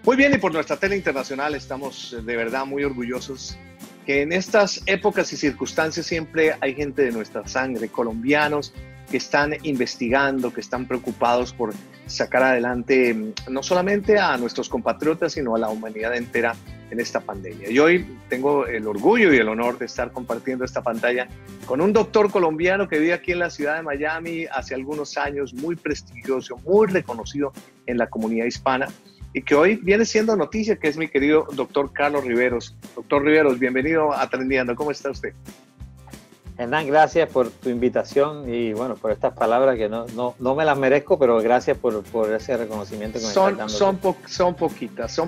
Muy bien, y por nuestra tele internacional estamos de verdad muy orgullosos que en estas épocas y circunstancias siempre hay gente de nuestra sangre, colombianos, que están investigando, que están preocupados por sacar adelante no solamente a nuestros compatriotas, sino a la humanidad entera en esta pandemia. Y hoy tengo el orgullo y el honor de estar compartiendo esta pantalla con un doctor colombiano que vive aquí en la ciudad de Miami hace algunos años, muy prestigioso, muy reconocido en la comunidad hispana, y que hoy viene siendo noticia, que es mi querido doctor Carlos Riveros. Doctor Riveros, bienvenido a Trendiando. ¿Cómo está usted? Hernán, gracias por tu invitación y bueno, por estas palabras que no me las merezco, pero gracias por ese reconocimiento que me estás dando. Son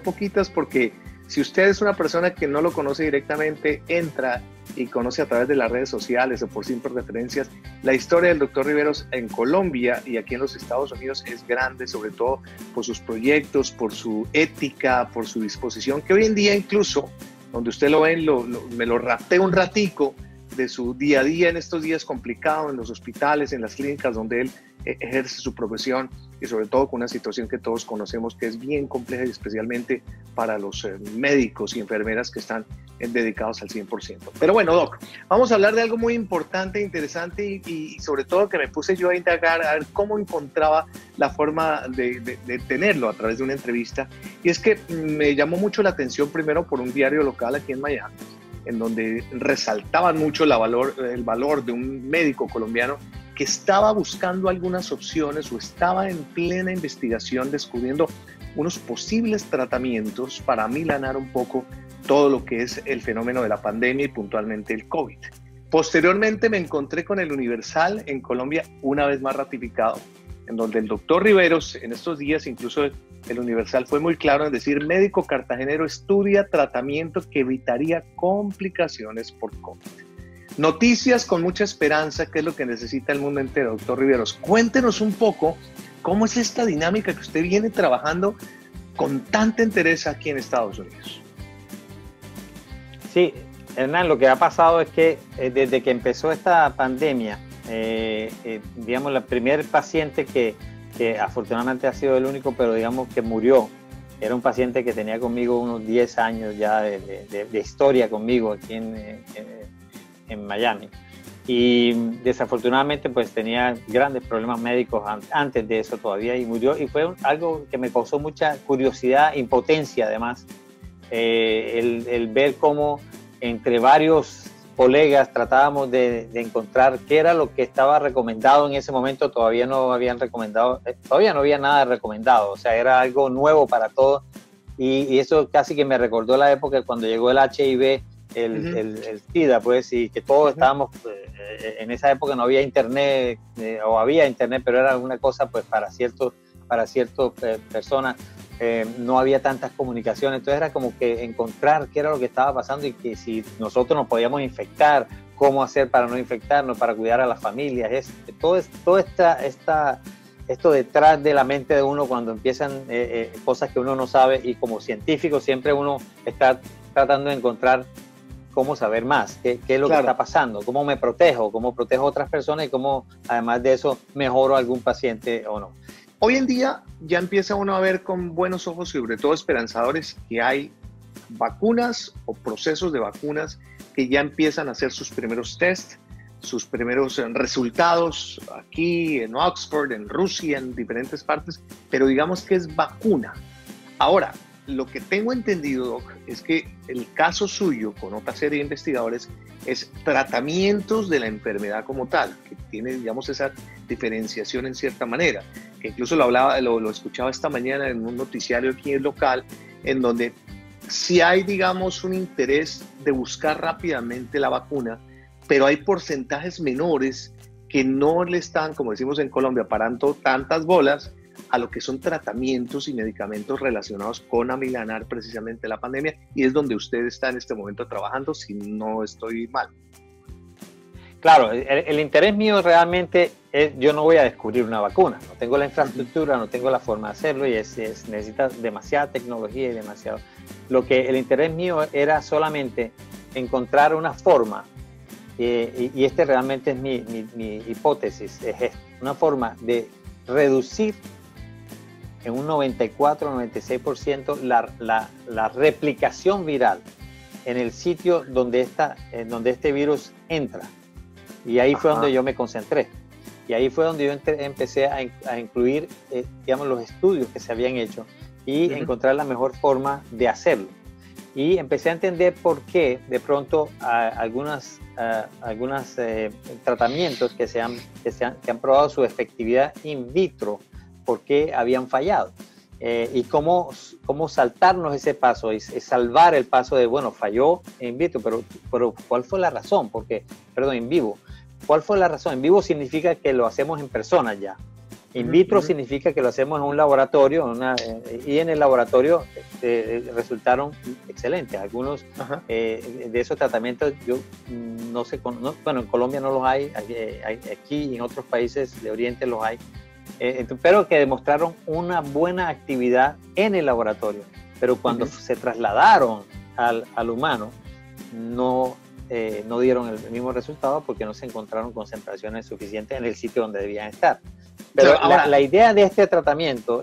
poquitas porque si usted es una persona que no lo conoce directamente, entra y conoce a través de las redes sociales o por simples referencias. La historia del doctor Riveros en Colombia y aquí en los Estados Unidos es grande, sobre todo por sus proyectos, por su ética, por su disposición, que hoy en día incluso, donde usted lo ve, me lo rapté un ratico de su día a día en estos días complicados, en los hospitales, en las clínicas donde él ejerce su profesión y sobre todo con una situación que todos conocemos que es bien compleja y especialmente para los médicos y enfermeras que están dedicados al 100%. Pero bueno, Doc, vamos a hablar de algo muy importante, interesante y sobre todo que me puse yo a indagar a ver cómo encontraba la forma de tenerlo a través de una entrevista. Y es que me llamó mucho la atención primero por un diario local aquí en Miami, en donde resaltaban mucho el valor de un médico colombiano que estaba buscando algunas opciones o estaba en plena investigación descubriendo unos posibles tratamientos para amilanar un poco todo lo que es el fenómeno de la pandemia y puntualmente el COVID. Posteriormente me encontré con el Universal en Colombia, una vez más ratificado, en donde el doctor Riveros en estos días, incluso el Universal fue muy claro en decir: médico cartagenero estudia tratamiento que evitaría complicaciones por COVID. Noticias con mucha esperanza, que es lo que necesita el mundo entero. Doctor Riveros, cuéntenos un poco cómo es esta dinámica que usted viene trabajando con tanta interés aquí en Estados Unidos. Sí, Hernán, lo que ha pasado es que desde que empezó esta pandemia, digamos, el primer paciente que afortunadamente ha sido el único, pero digamos que murió, era un paciente que tenía conmigo unos 10 años ya de historia conmigo aquí en Miami, y desafortunadamente pues tenía grandes problemas médicos antes de eso todavía y murió, y fue algo que me causó mucha curiosidad, impotencia además, el ver cómo entre varios colegas tratábamos de encontrar qué era lo que estaba recomendado en ese momento. Todavía no había nada recomendado, o sea, era algo nuevo para todos, y eso casi que me recordó la época cuando llegó el HIV, el SIDA, pues, y que todos estábamos, en esa época no había internet, o había internet, pero era una cosa pues para ciertas personas. No había tantas comunicaciones, entonces era como que encontrar qué era lo que estaba pasando y que si nosotros nos podíamos infectar, cómo hacer para no infectarnos, para cuidar a las familias. Esto detrás de la mente de uno cuando empiezan cosas que uno no sabe, y como científico siempre uno está tratando de encontrar cómo saber más, qué es lo que está pasando, cómo me protejo, cómo protejo a otras personas y cómo además de eso mejoro a algún paciente o no. Hoy en día ya empieza uno a ver con buenos ojos, sobre todo esperanzadores, que hay vacunas o procesos de vacunas que ya empiezan a hacer sus primeros test, sus primeros resultados aquí en Oxford, en Rusia, en diferentes partes, pero digamos que es vacuna. Ahora, lo que tengo entendido, Doc, es que el caso suyo con otra serie de investigadores es tratamientos de la enfermedad como tal, que tiene, digamos, esa diferenciación en cierta manera, que incluso lo escuchaba esta mañana en un noticiario aquí en local, en donde sí hay, digamos, un interés de buscar rápidamente la vacuna, pero hay porcentajes menores que no le están, como decimos en Colombia, parando tantas bolas a lo que son tratamientos y medicamentos relacionados con amilanar precisamente la pandemia, y es donde usted está en este momento trabajando, si no estoy mal. Claro, el interés mío realmente es, yo no voy a descubrir una vacuna, no tengo la infraestructura, no tengo la forma de hacerlo, y necesita demasiada tecnología y demasiado. El interés mío era solamente encontrar una forma, y este realmente es mi hipótesis, es una forma de reducir en un 94-96% la replicación viral en el sitio donde este virus entra. Y ahí fue donde yo me concentré. Y ahí fue donde yo empecé a incluir, digamos, los estudios que se habían hecho y encontrar la mejor forma de hacerlo. Y empecé a entender por qué de pronto algunos tratamientos que han probado su efectividad in vitro, por qué habían fallado. Y cómo saltarnos ese paso y salvar el paso de, bueno, falló in vitro, pero ¿cuál fue la razón? En vivo. ¿Cuál fue la razón? En vivo significa que lo hacemos en persona ya. In vitro significa que lo hacemos en un laboratorio, y en el laboratorio resultaron excelentes. Algunos de esos tratamientos, yo no sé, bueno, en Colombia no los hay, aquí y en otros países de Oriente los hay, pero que demostraron una buena actividad en el laboratorio. Pero cuando se trasladaron al humano, no dieron el mismo resultado porque no se encontraron concentraciones suficientes en el sitio donde debían estar. Pero la idea de este tratamiento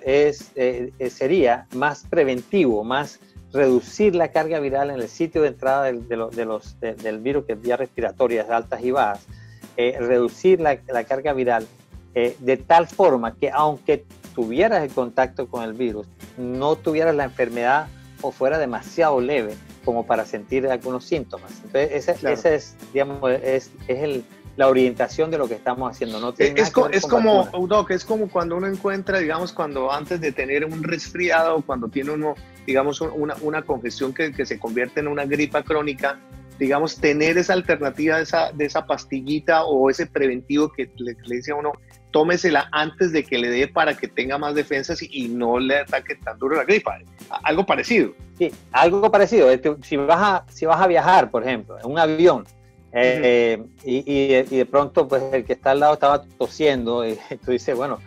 sería más preventivo, más reducir la carga viral en el sitio de entrada del virus, que es vías respiratorias altas y bajas, reducir la carga viral de tal forma que aunque tuvieras el contacto con el virus, no tuvieras la enfermedad o fuera demasiado leve como para sentir algunos síntomas. Entonces, esa es, digamos, la orientación de lo que estamos haciendo. No tiene es como, Doc, es como cuando uno encuentra, digamos, cuando antes de tener un resfriado, cuando tiene uno, digamos, una congestión que se convierte en una gripa crónica, digamos, tener esa alternativa de esa pastillita o ese preventivo que le dice a uno, tómesela antes de que le dé para que tenga más defensas y no le ataque tan duro la gripa. Algo parecido. Sí, algo parecido. Si vas a viajar, por ejemplo, en un avión, y de pronto pues el que está al lado estaba tosiendo, y tú dices, bueno,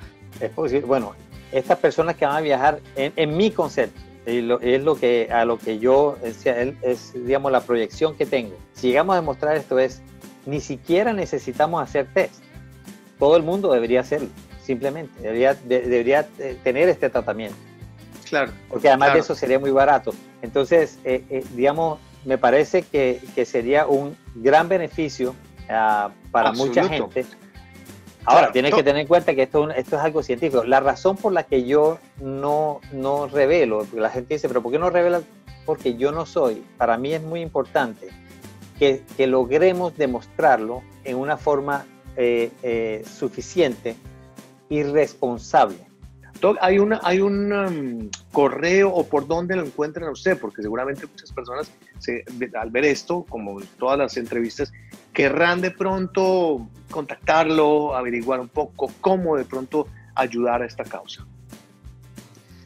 es posible. Bueno, estas personas que van a viajar, en mi concepto, es a lo que yo, es digamos la proyección que tengo. Si llegamos a demostrar esto, ni siquiera necesitamos hacer test. Todo el mundo debería hacerlo, simplemente. Debería tener este tratamiento. Claro. Porque además de eso sería muy barato. Entonces, digamos, me parece que sería un gran beneficio para mucha gente. Ahora, tienes que tener en cuenta que esto es algo científico. La razón por la que yo no revelo, porque la gente dice, pero ¿por qué no revelas? Porque yo no soy. Para mí es muy importante que logremos demostrarlo en una forma suficiente y responsable. ¿Hay un correo o por dónde lo encuentran a usted? Porque seguramente muchas personas al ver esto, como en todas las entrevistas, querrán de pronto contactarlo, averiguar un poco cómo de pronto ayudar a esta causa.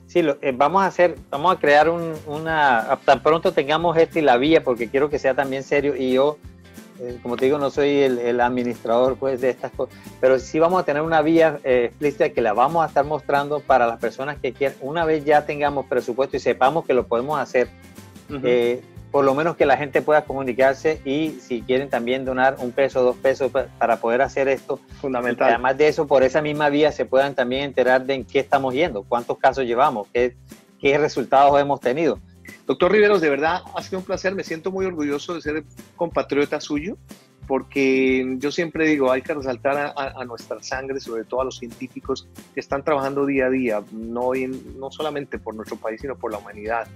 Sí, vamos a crear tan pronto tengamos y la vía, porque quiero que sea también serio, y yo, como te digo, no soy el administrador pues de estas cosas, pero sí vamos a tener una vía explícita que la vamos a estar mostrando para las personas que quieran. Una vez ya tengamos presupuesto y sepamos que lo podemos hacer, por lo menos que la gente pueda comunicarse, y si quieren también donar $1 o $2 para poder hacer esto. Fundamental. Además de eso, por esa misma vía se puedan también enterar de en qué estamos yendo, cuántos casos llevamos, qué resultados hemos tenido. Doctor Riveros, de verdad ha sido un placer. Me siento muy orgulloso de ser compatriota suyo, porque yo siempre digo, hay que resaltar a nuestra sangre, sobre todo a los científicos que están trabajando día a día, no solamente por nuestro país, sino por la humanidad.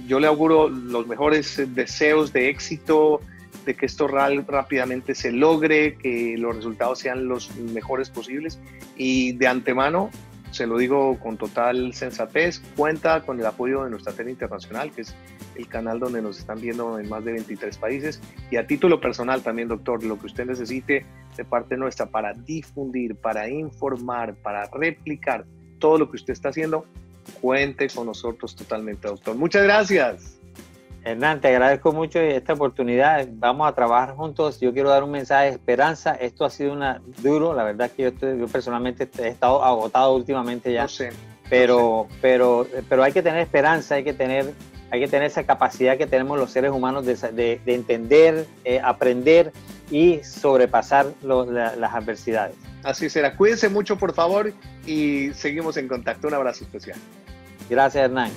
Yo le auguro los mejores deseos de éxito, de que esto rápidamente se logre, que los resultados sean los mejores posibles, y de antemano, se lo digo con total sensatez, cuenta con el apoyo de nuestra Tele Internacional, que es el canal donde nos están viendo en más de 23 países, y a título personal también, doctor, lo que usted necesite de parte nuestra para difundir, para informar, para replicar todo lo que usted está haciendo, cuente con nosotros totalmente, doctor. Muchas gracias. Hernán, te agradezco mucho esta oportunidad. Vamos a trabajar juntos. Yo quiero dar un mensaje de esperanza. Esto ha sido duro. La verdad es que yo personalmente he estado agotado últimamente ya. No sé. Pero hay que tener esperanza, hay que tener esa capacidad que tenemos los seres humanos de entender, aprender y sobrepasar las adversidades. Así será. Cuídense mucho, por favor, y seguimos en contacto. Un abrazo especial. Gracias, Hernán.